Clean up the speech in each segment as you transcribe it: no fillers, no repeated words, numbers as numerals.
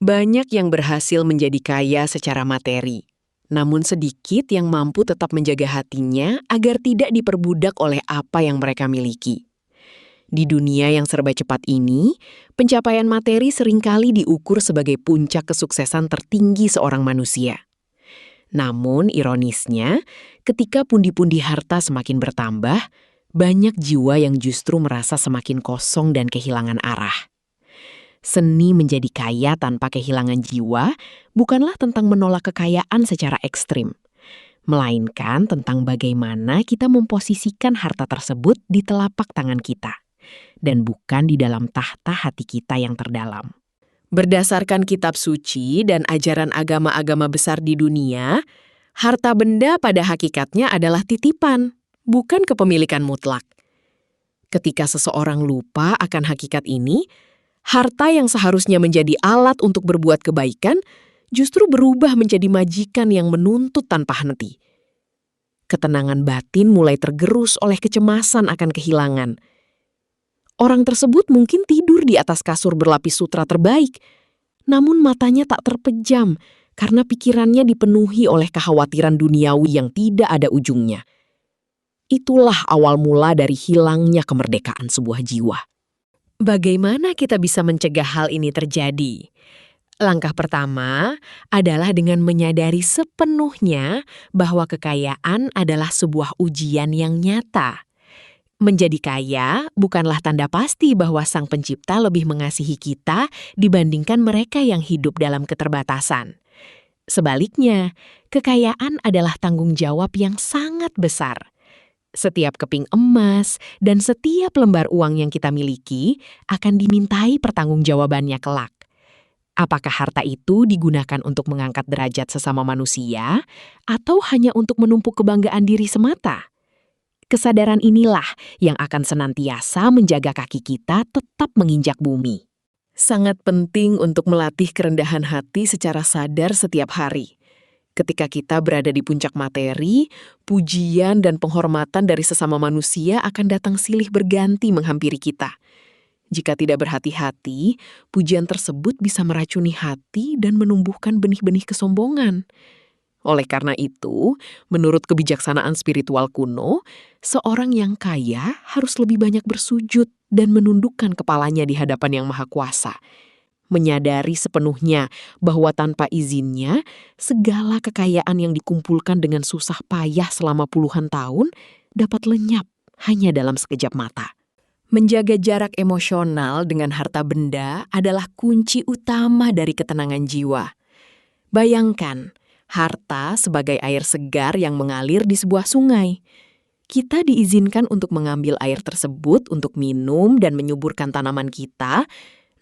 Banyak yang berhasil menjadi kaya secara materi, namun sedikit yang mampu tetap menjaga hatinya agar tidak diperbudak oleh apa yang mereka miliki. Di dunia yang serba cepat ini, pencapaian materi seringkali diukur sebagai puncak kesuksesan tertinggi seorang manusia. Namun, ironisnya, ketika pundi-pundi harta semakin bertambah, banyak jiwa yang justru merasa semakin kosong dan kehilangan arah. Seni menjadi kaya tanpa kehilangan jiwa bukanlah tentang menolak kekayaan secara ekstrim, melainkan tentang bagaimana kita memposisikan harta tersebut di telapak tangan kita, dan bukan di dalam tahta hati kita yang terdalam. Berdasarkan kitab suci dan ajaran agama-agama besar di dunia, harta benda pada hakikatnya adalah titipan, bukan kepemilikan mutlak. Ketika seseorang lupa akan hakikat ini, harta yang seharusnya menjadi alat untuk berbuat kebaikan justru berubah menjadi majikan yang menuntut tanpa henti. Ketenangan batin mulai tergerus oleh kecemasan akan kehilangan. Orang tersebut mungkin tidur di atas kasur berlapis sutra terbaik, namun matanya tak terpejam karena pikirannya dipenuhi oleh kekhawatiran duniawi yang tidak ada ujungnya. Itulah awal mula dari hilangnya kemerdekaan sebuah jiwa. Bagaimana kita bisa mencegah hal ini terjadi? Langkah pertama adalah dengan menyadari sepenuhnya bahwa kekayaan adalah sebuah ujian yang nyata. Menjadi kaya bukanlah tanda pasti bahwa Sang Pencipta lebih mengasihi kita dibandingkan mereka yang hidup dalam keterbatasan. Sebaliknya, kekayaan adalah tanggung jawab yang sangat besar. Setiap keping emas dan setiap lembar uang yang kita miliki akan dimintai pertanggungjawabannya kelak. Apakah harta itu digunakan untuk mengangkat derajat sesama manusia atau hanya untuk menumpuk kebanggaan diri semata? Kesadaran inilah yang akan senantiasa menjaga kaki kita tetap menginjak bumi. Sangat penting untuk melatih kerendahan hati secara sadar setiap hari. Ketika kita berada di puncak materi, pujian dan penghormatan dari sesama manusia akan datang silih berganti menghampiri kita. Jika tidak berhati-hati, pujian tersebut bisa meracuni hati dan menumbuhkan benih-benih kesombongan. Oleh karena itu, menurut kebijaksanaan spiritual kuno, seorang yang kaya harus lebih banyak bersujud dan menundukkan kepalanya di hadapan Yang Maha Kuasa. Menyadari sepenuhnya bahwa tanpa izinnya, segala kekayaan yang dikumpulkan dengan susah payah selama puluhan tahun dapat lenyap hanya dalam sekejap mata. Menjaga jarak emosional dengan harta benda adalah kunci utama dari ketenangan jiwa. Bayangkan, harta sebagai air segar yang mengalir di sebuah sungai. Kita diizinkan untuk mengambil air tersebut untuk minum dan menyuburkan tanaman kita,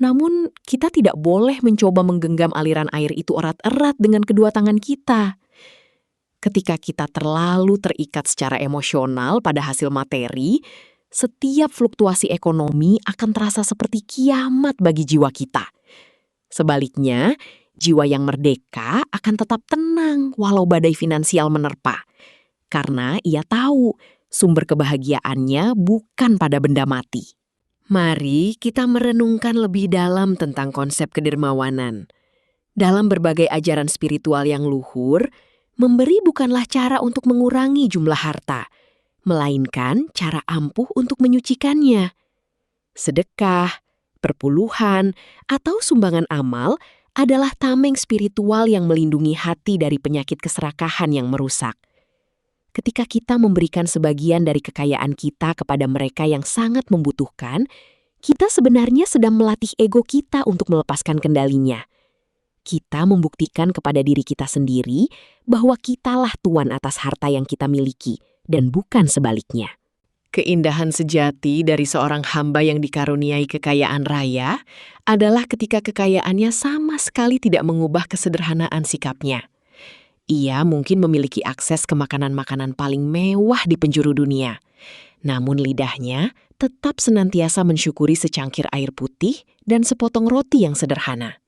namun kita tidak boleh mencoba menggenggam aliran air itu erat-erat dengan kedua tangan kita. Ketika kita terlalu terikat secara emosional pada hasil materi, setiap fluktuasi ekonomi akan terasa seperti kiamat bagi jiwa kita. Sebaliknya, jiwa yang merdeka akan tetap tenang walau badai finansial menerpa. Karena ia tahu sumber kebahagiaannya bukan pada benda mati. Mari kita merenungkan lebih dalam tentang konsep kedermawanan. Dalam berbagai ajaran spiritual yang luhur, memberi bukanlah cara untuk mengurangi jumlah harta, melainkan cara ampuh untuk menyucikannya. Sedekah, perpuluhan, atau sumbangan amal adalah tameng spiritual yang melindungi hati dari penyakit keserakahan yang merusak. Ketika kita memberikan sebagian dari kekayaan kita kepada mereka yang sangat membutuhkan, kita sebenarnya sedang melatih ego kita untuk melepaskan kendalinya. Kita membuktikan kepada diri kita sendiri bahwa kitalah tuan atas harta yang kita miliki, dan bukan sebaliknya. Keindahan sejati dari seorang hamba yang dikaruniai kekayaan raya adalah ketika kekayaannya sama sekali tidak mengubah kesederhanaan sikapnya. Ia mungkin memiliki akses ke makanan-makanan paling mewah di penjuru dunia. Namun lidahnya tetap senantiasa mensyukuri secangkir air putih dan sepotong roti yang sederhana.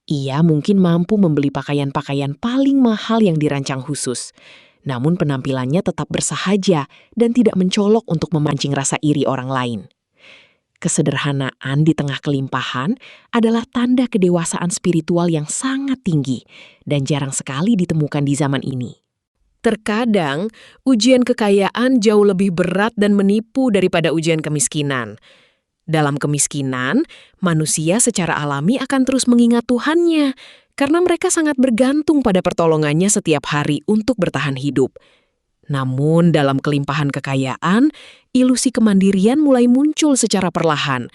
Ia mungkin mampu membeli pakaian-pakaian paling mahal yang dirancang khusus. Namun penampilannya tetap bersahaja dan tidak mencolok untuk memancing rasa iri orang lain. Kesederhanaan di tengah kelimpahan adalah tanda kedewasaan spiritual yang sangat tinggi dan jarang sekali ditemukan di zaman ini. Terkadang, ujian kekayaan jauh lebih berat dan menipu daripada ujian kemiskinan. Dalam kemiskinan, manusia secara alami akan terus mengingat Tuhannya, karena mereka sangat bergantung pada pertolongannya setiap hari untuk bertahan hidup. Namun dalam kelimpahan kekayaan, ilusi kemandirian mulai muncul secara perlahan.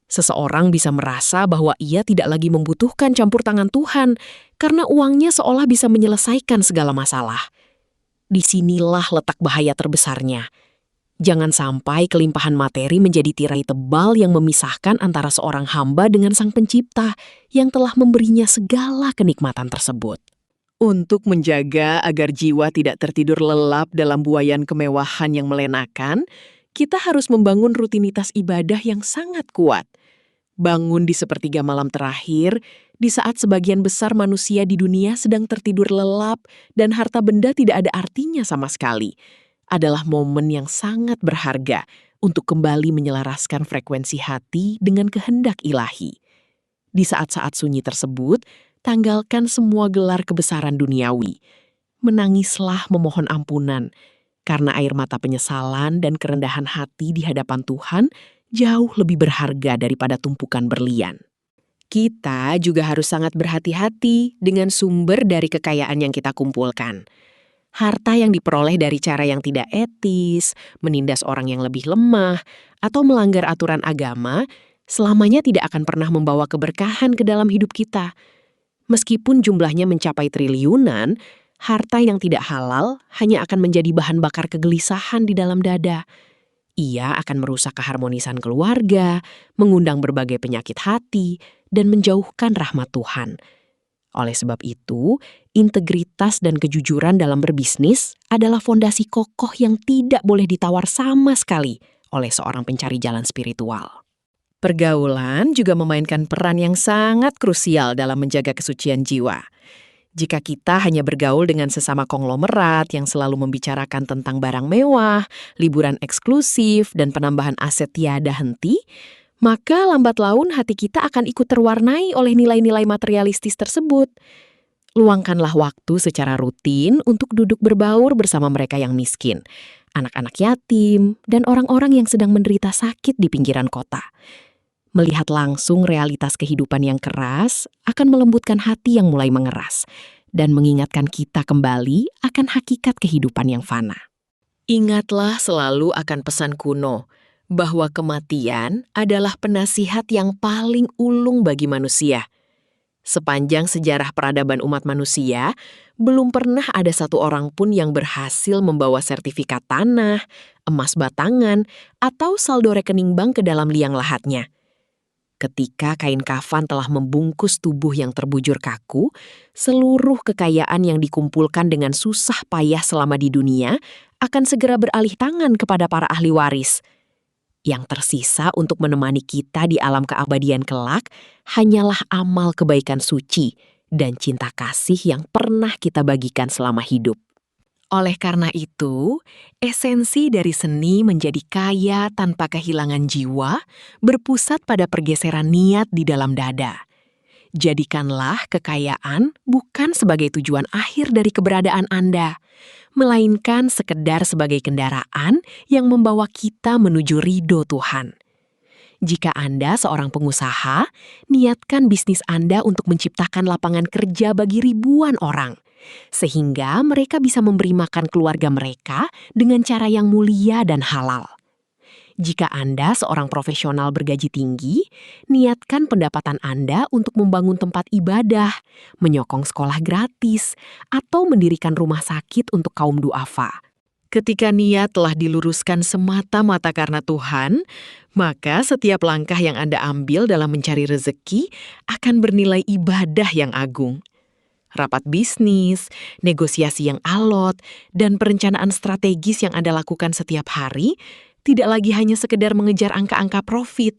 Seseorang bisa merasa bahwa ia tidak lagi membutuhkan campur tangan Tuhan, karena uangnya seolah bisa menyelesaikan segala masalah. Disinilah letak bahaya terbesarnya. Jangan sampai kelimpahan materi menjadi tirai tebal yang memisahkan antara seorang hamba dengan Sang Pencipta yang telah memberinya segala kenikmatan tersebut. Untuk menjaga agar jiwa tidak tertidur lelap dalam buaian kemewahan yang melenakan, kita harus membangun rutinitas ibadah yang sangat kuat. Bangun di sepertiga malam terakhir, di saat sebagian besar manusia di dunia sedang tertidur lelap dan harta benda tidak ada artinya sama sekali, adalah momen yang sangat berharga untuk kembali menyelaraskan frekuensi hati dengan kehendak ilahi. Di saat-saat sunyi tersebut, tanggalkan semua gelar kebesaran duniawi. Menangislah memohon ampunan, karena air mata penyesalan dan kerendahan hati di hadapan Tuhan jauh lebih berharga daripada tumpukan berlian. Kita juga harus sangat berhati-hati dengan sumber dari kekayaan yang kita kumpulkan. Harta yang diperoleh dari cara yang tidak etis, menindas orang yang lebih lemah, atau melanggar aturan agama, selamanya tidak akan pernah membawa keberkahan ke dalam hidup kita. Meskipun jumlahnya mencapai triliunan, harta yang tidak halal hanya akan menjadi bahan bakar kegelisahan di dalam dada. Ia akan merusak keharmonisan keluarga, mengundang berbagai penyakit hati, dan menjauhkan rahmat Tuhan. Oleh sebab itu, integritas dan kejujuran dalam berbisnis adalah fondasi kokoh yang tidak boleh ditawar sama sekali oleh seorang pencari jalan spiritual. Pergaulan juga memainkan peran yang sangat krusial dalam menjaga kesucian jiwa. Jika kita hanya bergaul dengan sesama konglomerat yang selalu membicarakan tentang barang mewah, liburan eksklusif, dan penambahan aset tiada henti, maka lambat laun hati kita akan ikut terwarnai oleh nilai-nilai materialistis tersebut. Luangkanlah waktu secara rutin untuk duduk berbaur bersama mereka yang miskin, anak-anak yatim, dan orang-orang yang sedang menderita sakit di pinggiran kota. Melihat langsung realitas kehidupan yang keras akan melembutkan hati yang mulai mengeras dan mengingatkan kita kembali akan hakikat kehidupan yang fana. Ingatlah selalu akan pesan kuno bahwa kematian adalah penasihat yang paling ulung bagi manusia. Sepanjang sejarah peradaban umat manusia, belum pernah ada satu orang pun yang berhasil membawa sertifikat tanah, emas batangan, atau saldo rekening bank ke dalam liang lahatnya. Ketika kain kafan telah membungkus tubuh yang terbujur kaku, seluruh kekayaan yang dikumpulkan dengan susah payah selama di dunia akan segera beralih tangan kepada para ahli waris. Yang tersisa untuk menemani kita di alam keabadian kelak hanyalah amal kebaikan suci dan cinta kasih yang pernah kita bagikan selama hidup. Oleh karena itu, esensi dari seni menjadi kaya tanpa kehilangan jiwa berpusat pada pergeseran niat di dalam dada. Jadikanlah kekayaan bukan sebagai tujuan akhir dari keberadaan Anda, melainkan sekedar sebagai kendaraan yang membawa kita menuju ridho Tuhan. Jika Anda seorang pengusaha, niatkan bisnis Anda untuk menciptakan lapangan kerja bagi ribuan orang, sehingga mereka bisa memberi makan keluarga mereka dengan cara yang mulia dan halal. Jika Anda seorang profesional bergaji tinggi, niatkan pendapatan Anda untuk membangun tempat ibadah, menyokong sekolah gratis, atau mendirikan rumah sakit untuk kaum duafa. Ketika niat telah diluruskan semata-mata karena Tuhan, maka setiap langkah yang Anda ambil dalam mencari rezeki akan bernilai ibadah yang agung. Rapat bisnis, negosiasi yang alot, dan perencanaan strategis yang Anda lakukan setiap hari tidak lagi hanya sekedar mengejar angka-angka profit,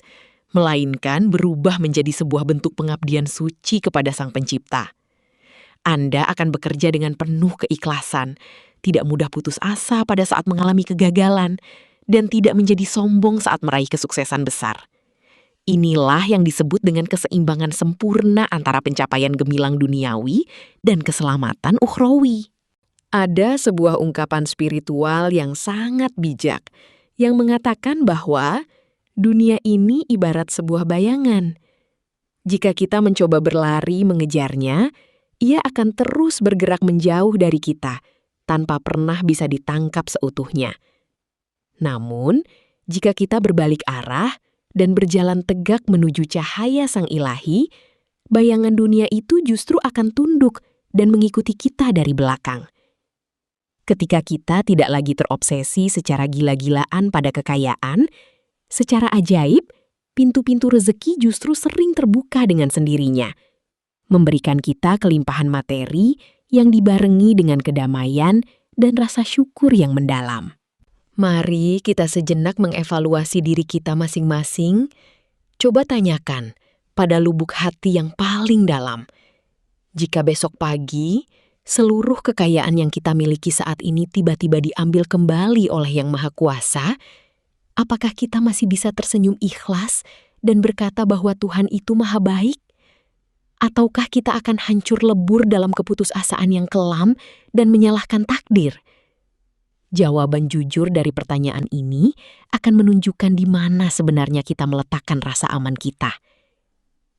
melainkan berubah menjadi sebuah bentuk pengabdian suci kepada Sang Pencipta. Anda akan bekerja dengan penuh keikhlasan, tidak mudah putus asa pada saat mengalami kegagalan, dan tidak menjadi sombong saat meraih kesuksesan besar. Inilah yang disebut dengan keseimbangan sempurna antara pencapaian gemilang duniawi dan keselamatan ukhrawi. Ada sebuah ungkapan spiritual yang sangat bijak, yang mengatakan bahwa dunia ini ibarat sebuah bayangan. Jika kita mencoba berlari mengejarnya, ia akan terus bergerak menjauh dari kita, tanpa pernah bisa ditangkap seutuhnya. Namun, jika kita berbalik arah dan berjalan tegak menuju cahaya Sang Ilahi, bayangan dunia itu justru akan tunduk dan mengikuti kita dari belakang. Ketika kita tidak lagi terobsesi secara gila-gilaan pada kekayaan, secara ajaib, pintu-pintu rezeki justru sering terbuka dengan sendirinya, memberikan kita kelimpahan materi yang dibarengi dengan kedamaian dan rasa syukur yang mendalam. Mari kita sejenak mengevaluasi diri kita masing-masing. Coba tanyakan pada lubuk hati yang paling dalam. Jika besok pagi, seluruh kekayaan yang kita miliki saat ini tiba-tiba diambil kembali oleh Yang Maha Kuasa, apakah kita masih bisa tersenyum ikhlas dan berkata bahwa Tuhan itu maha baik? Ataukah kita akan hancur lebur dalam keputusasaan yang kelam dan menyalahkan takdir? Jawaban jujur dari pertanyaan ini akan menunjukkan di mana sebenarnya kita meletakkan rasa aman kita.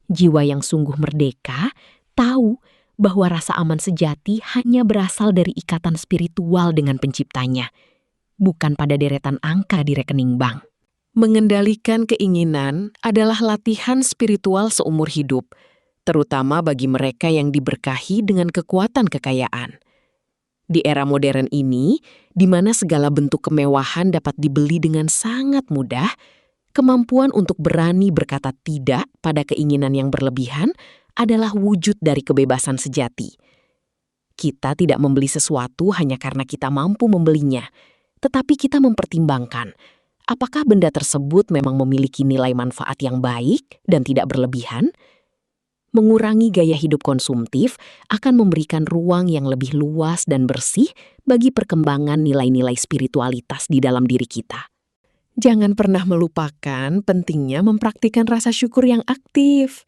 Jiwa yang sungguh merdeka tahu bahwa rasa aman sejati hanya berasal dari ikatan spiritual dengan Penciptanya, bukan pada deretan angka di rekening bank. Mengendalikan keinginan adalah latihan spiritual seumur hidup, terutama bagi mereka yang diberkahi dengan kekuatan kekayaan. Di era modern ini, di mana segala bentuk kemewahan dapat dibeli dengan sangat mudah, kemampuan untuk berani berkata tidak pada keinginan yang berlebihan adalah wujud dari kebebasan sejati. Kita tidak membeli sesuatu hanya karena kita mampu membelinya, tetapi kita mempertimbangkan apakah benda tersebut memang memiliki nilai manfaat yang baik dan tidak berlebihan. Mengurangi gaya hidup konsumtif akan memberikan ruang yang lebih luas dan bersih bagi perkembangan nilai-nilai spiritualitas di dalam diri kita. Jangan pernah melupakan pentingnya mempraktikkan rasa syukur yang aktif.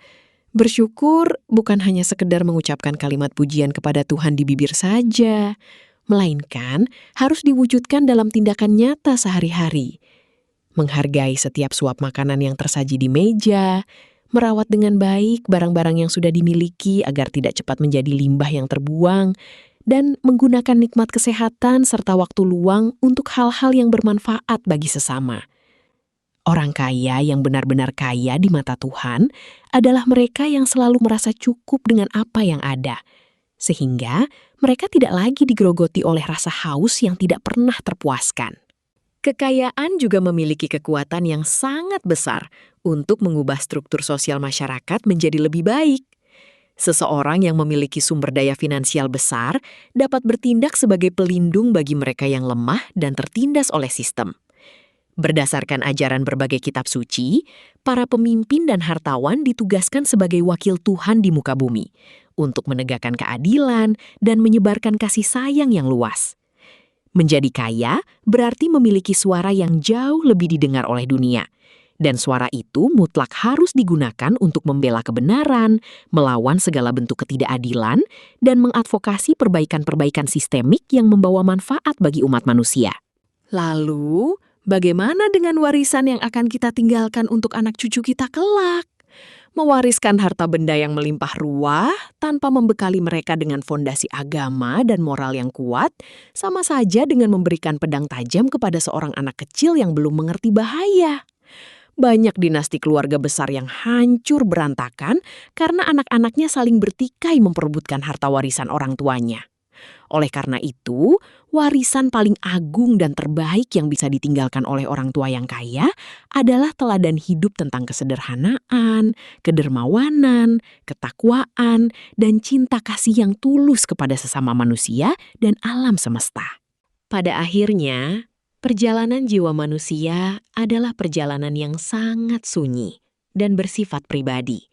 Bersyukur bukan hanya sekedar mengucapkan kalimat pujian kepada Tuhan di bibir saja, melainkan harus diwujudkan dalam tindakan nyata sehari-hari. Menghargai setiap suap makanan yang tersaji di meja, merawat dengan baik barang-barang yang sudah dimiliki agar tidak cepat menjadi limbah yang terbuang, dan menggunakan nikmat kesehatan serta waktu luang untuk hal-hal yang bermanfaat bagi sesama. Orang kaya yang benar-benar kaya di mata Tuhan adalah mereka yang selalu merasa cukup dengan apa yang ada, sehingga mereka tidak lagi digerogoti oleh rasa haus yang tidak pernah terpuaskan. Kekayaan juga memiliki kekuatan yang sangat besar untuk mengubah struktur sosial masyarakat menjadi lebih baik. Seseorang yang memiliki sumber daya finansial besar dapat bertindak sebagai pelindung bagi mereka yang lemah dan tertindas oleh sistem. Berdasarkan ajaran berbagai kitab suci, para pemimpin dan hartawan ditugaskan sebagai wakil Tuhan di muka bumi untuk menegakkan keadilan dan menyebarkan kasih sayang yang luas. Menjadi kaya berarti memiliki suara yang jauh lebih didengar oleh dunia. Dan suara itu mutlak harus digunakan untuk membela kebenaran, melawan segala bentuk ketidakadilan, dan mengadvokasi perbaikan-perbaikan sistemik yang membawa manfaat bagi umat manusia. Lalu, bagaimana dengan warisan yang akan kita tinggalkan untuk anak cucu kita kelak? Mewariskan harta benda yang melimpah ruah tanpa membekali mereka dengan fondasi agama dan moral yang kuat, sama saja dengan memberikan pedang tajam kepada seorang anak kecil yang belum mengerti bahaya. Banyak dinasti keluarga besar yang hancur berantakan karena anak-anaknya saling bertikai memperebutkan harta warisan orang tuanya. Oleh karena itu, warisan paling agung dan terbaik yang bisa ditinggalkan oleh orang tua yang kaya adalah teladan hidup tentang kesederhanaan, kedermawanan, ketakwaan, dan cinta kasih yang tulus kepada sesama manusia dan alam semesta. Pada akhirnya, perjalanan jiwa manusia adalah perjalanan yang sangat sunyi dan bersifat pribadi.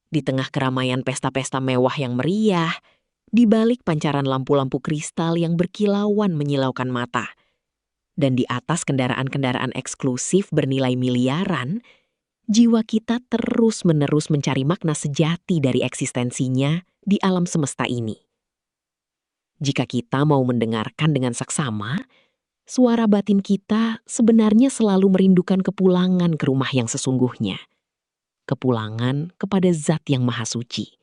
Di tengah keramaian pesta-pesta mewah yang meriah, di balik pancaran lampu-lampu kristal yang berkilauan menyilaukan mata, dan di atas kendaraan-kendaraan eksklusif bernilai miliaran, Jiwa kita terus-menerus mencari makna sejati dari eksistensinya di alam semesta ini. Jika kita mau mendengarkan dengan saksama, suara batin kita sebenarnya selalu merindukan kepulangan ke rumah yang sesungguhnya. Kepulangan kepada Zat yang Maha Suci.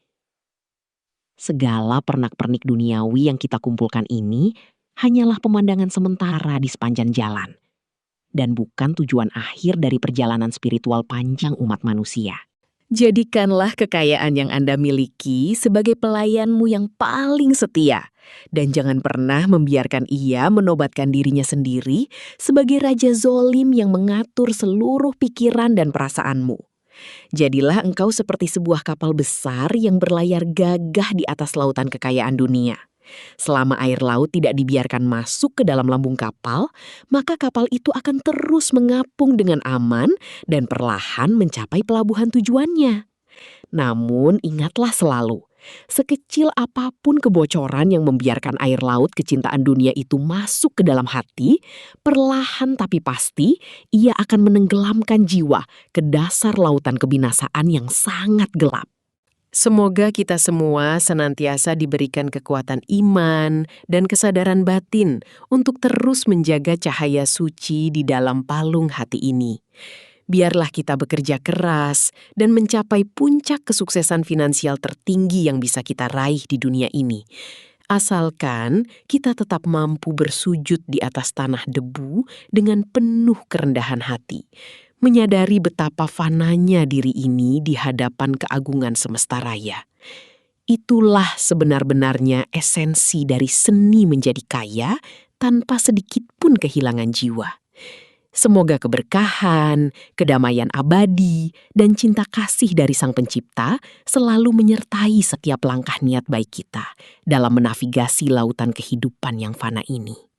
Segala pernak-pernik duniawi yang kita kumpulkan ini hanyalah pemandangan sementara di sepanjang jalan, dan bukan tujuan akhir dari perjalanan spiritual panjang umat manusia. Jadikanlah kekayaan yang Anda miliki sebagai pelayanmu yang paling setia, dan jangan pernah membiarkan ia menobatkan dirinya sendiri sebagai raja zolim yang mengatur seluruh pikiran dan perasaanmu. Jadilah engkau seperti sebuah kapal besar yang berlayar gagah di atas lautan kekayaan dunia. Selama air laut tidak dibiarkan masuk ke dalam lambung kapal, maka kapal itu akan terus mengapung dengan aman dan perlahan mencapai pelabuhan tujuannya. Namun ingatlah selalu, sekecil apapun kebocoran yang membiarkan air laut kecintaan dunia itu masuk ke dalam hati, perlahan tapi pasti ia akan menenggelamkan jiwa ke dasar lautan kebinasaan yang sangat gelap. Semoga kita semua senantiasa diberikan kekuatan iman dan kesadaran batin untuk terus menjaga cahaya suci di dalam palung hati ini. Biarlah kita bekerja keras dan mencapai puncak kesuksesan finansial tertinggi yang bisa kita raih di dunia ini. Asalkan kita tetap mampu bersujud di atas tanah debu dengan penuh kerendahan hati, menyadari betapa fananya diri ini di hadapan keagungan semesta raya. Itulah sebenar-benarnya esensi dari seni menjadi kaya tanpa sedikit pun kehilangan jiwa. Semoga keberkahan, kedamaian abadi, dan cinta kasih dari Sang Pencipta selalu menyertai setiap langkah niat baik kita dalam menavigasi lautan kehidupan yang fana ini.